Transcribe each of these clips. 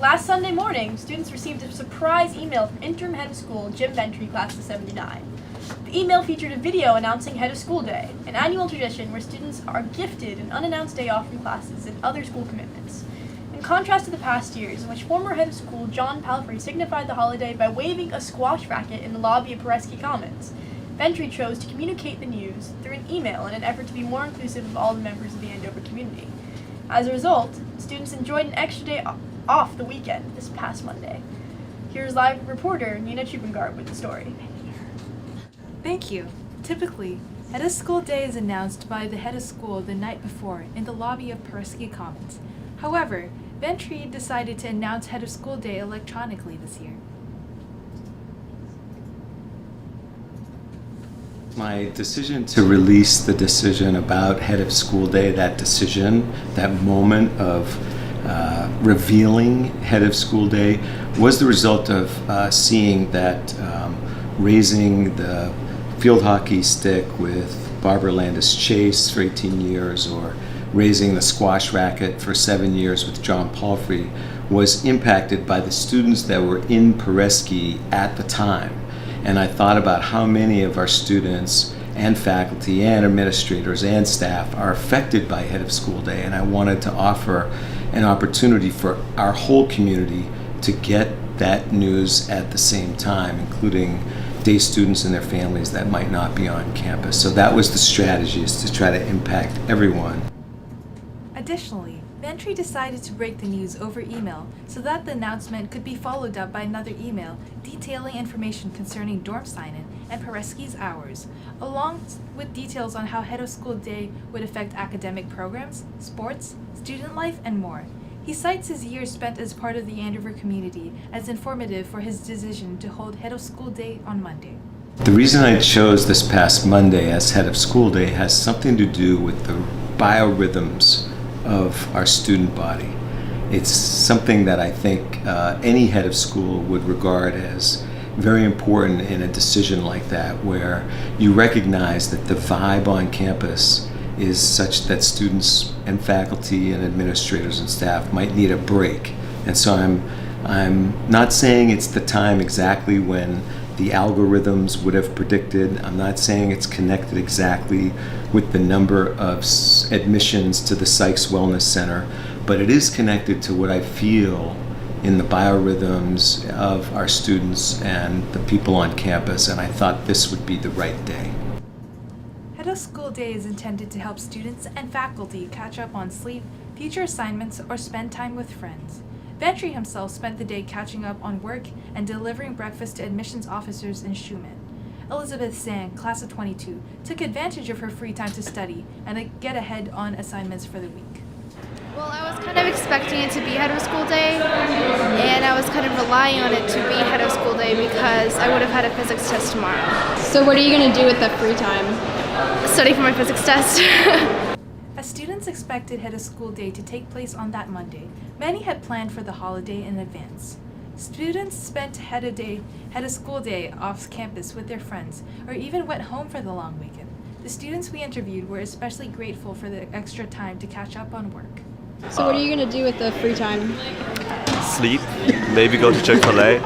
Last Sunday morning, students received a surprise email from interim head of school Jim Ventre, class of 79. The email featured a video announcing Head of School Day, an annual tradition where students are gifted an unannounced day off from classes and other school commitments. In contrast to the past years, in which former head of school John Palfrey signified the holiday by waving a squash racket in the lobby of Peresky Commons, Ventre chose to communicate the news through an email in an effort to be more inclusive of all the members of the Andover community. As a result, students enjoyed an extra day off the weekend this past Monday. Here's live reporter Nina Choophungart with the story. Thank you. Typically, Head of School Day is announced by the head of school the night before in the lobby of Peresky Commons. However, Ventre decided to announce Head of School Day electronically this year. My decision to release the decision about Head of School Day, that decision, that moment of revealing Head of School Day, was the result of seeing that raising the field hockey stick with Barbara Landis Chase for 18 years or raising the squash racket for 7 years with John Palfrey was impacted by the students that were in Peresky at the time. And I thought about how many of our students and faculty and administrators and staff are affected by Head of School Day, and I wanted to offer an opportunity for our whole community to get that news at the same time, including day students and their families that might not be on campus. So that was the strategy, is to try to impact everyone. Additionally, Ventre decided to break the news over email so that the announcement could be followed up by another email detailing information concerning dorm sign-in and Peresky's hours, along with details on how Head of School Day would affect academic programs, sports, student life, and more. He cites his years spent as part of the Andover community as informative for his decision to hold Head of School Day on Monday. The reason I chose this past Monday as Head of School Day has something to do with the biorhythms of our student body. It's something that I think any head of school would regard as very important in a decision like that, where you recognize that the vibe on campus is such that students and faculty and administrators and staff might need a break. And so I'm not saying it's the time exactly when the algorithms would have predicted. I'm not saying it's connected exactly with the number of admissions to the Sykes Wellness Center, but it is connected to what I feel in the biorhythms of our students and the people on campus, and I thought this would be the right day. Head of School Day is intended to help students and faculty catch up on sleep, future assignments, or spend time with friends. Ventre himself spent the day catching up on work and delivering breakfast to admissions officers in Schumann. Elizabeth ZHANG, class of 22, took advantage of her free time to study and to get ahead on assignments for the week. Well, I was kind of expecting it to be Head of School Day, and I was kind of relying on it to be Head of School Day because I would have had a physics test tomorrow. So what are you going to do with the free time? Study for my physics test. As students expected Head of School Day to take place on that Monday, many had planned for the holiday in advance. Students spent Head of School Day off campus with their friends, or even went home for the long weekend. The students we interviewed were especially grateful for the extra time to catch up on work. So what are you going to do with the free time? Sleep, maybe go to Chick-fil-A,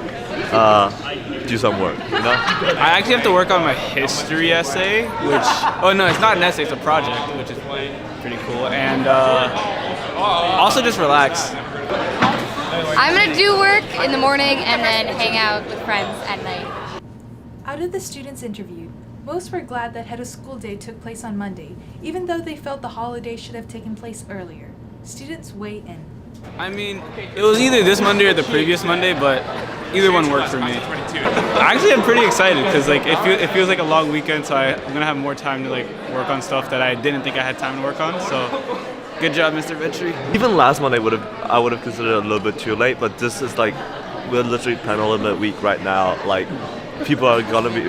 do some work, you know? I actually have to work on my history essay, oh no, it's not an essay, it's a project, which is pretty cool, and also just relax. I'm going to do work in the morning and then hang out with friends at night. Out of the students interviewed, most were glad that Head of School Day took place on Monday, even though they felt the holiday should have taken place earlier. Students weigh in. I mean, it was either this Monday or the previous Monday, but either one worked for me. Actually, I'm pretty excited because it feels like a long weekend, so I'm going to have more time to work on stuff that I didn't think I had time to work on, so good job, Mr. Ventre. Even last month I would have considered it a little bit too late, but this is we're literally penultimate week right now. People are gonna be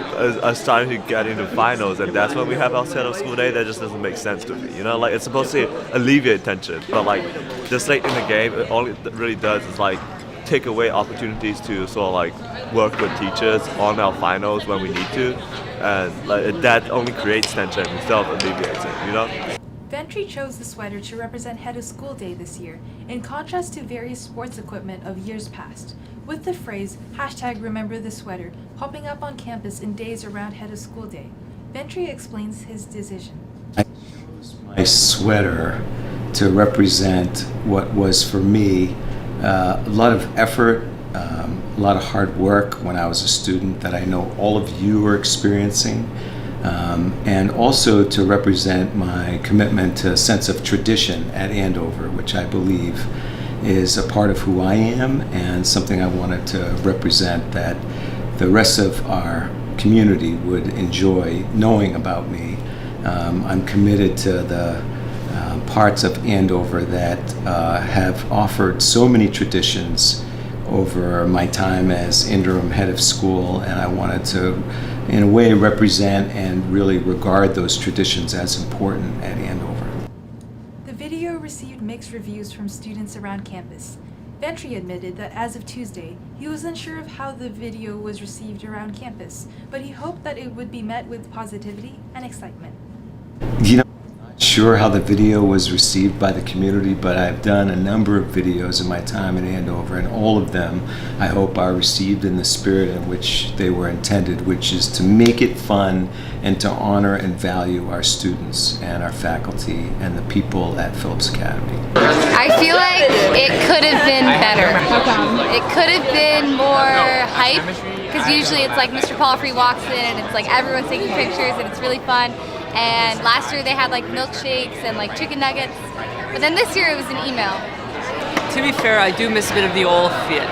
starting to get into finals, and that's when we have our Head of School Day. That just doesn't make sense to me, you know. It's supposed to alleviate tension, but this late in the game, all it really does is take away opportunities to sort of work with teachers on our finals when we need to, and that only creates tension instead of alleviating, you know. Ventre chose the sweater to represent Head of School Day this year, in contrast to various sports equipment of years past, with the phrase #RememberTheSweater popping up on campus in days around Head of School Day. Ventre explains his decision. I chose my sweater to represent what was for me a lot of effort, a lot of hard work when I was a student that I know all of you are experiencing, and also to represent my commitment to a sense of tradition at Andover, which I believe is a part of who I am and something I wanted to represent that the rest of our community would enjoy knowing about me. I'm committed to the parts of Andover that have offered so many traditions over my time as interim head of school, and I wanted to, in a way, represent and really regard those traditions as important at Andover. The video received mixed reviews from students around campus. Ventre admitted that as of Tuesday, he was unsure of how the video was received around campus, but he hoped that it would be met with positivity and excitement. You know, I'm not sure how the video was received by the community, but I've done a number of videos in my time at Andover, and all of them, I hope, are received in the spirit in which they were intended, which is to make it fun and to honor and value our students and our faculty and the people at Phillips Academy. I feel like it could have been better. It could have been more hype, because usually it's like Mr. Palfrey walks in and it's like everyone's taking pictures and it's really fun. And last year they had like milkshakes and like chicken nuggets, but then this year it was an email. To be fair, I do miss a bit of the old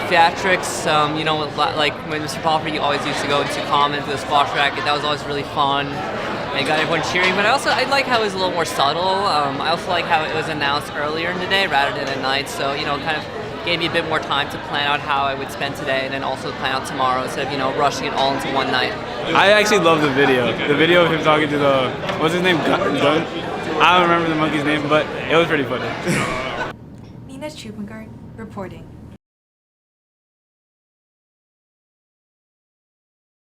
theatrics. You know, like when Mr. Palfrey always used to go into comment to the squash racket. That was always really fun. And got everyone cheering. But I like how it was a little more subtle. I also like how it was announced earlier in the day rather than at night. So, you know, kind of gave me a bit more time to plan out how I would spend today, and then also plan out tomorrow instead of, you know, rushing it all into one night. I actually love the video. The video of him talking to the, what's his name? Gun? I don't remember the monkey's name, but it was pretty funny. Choophungart reporting.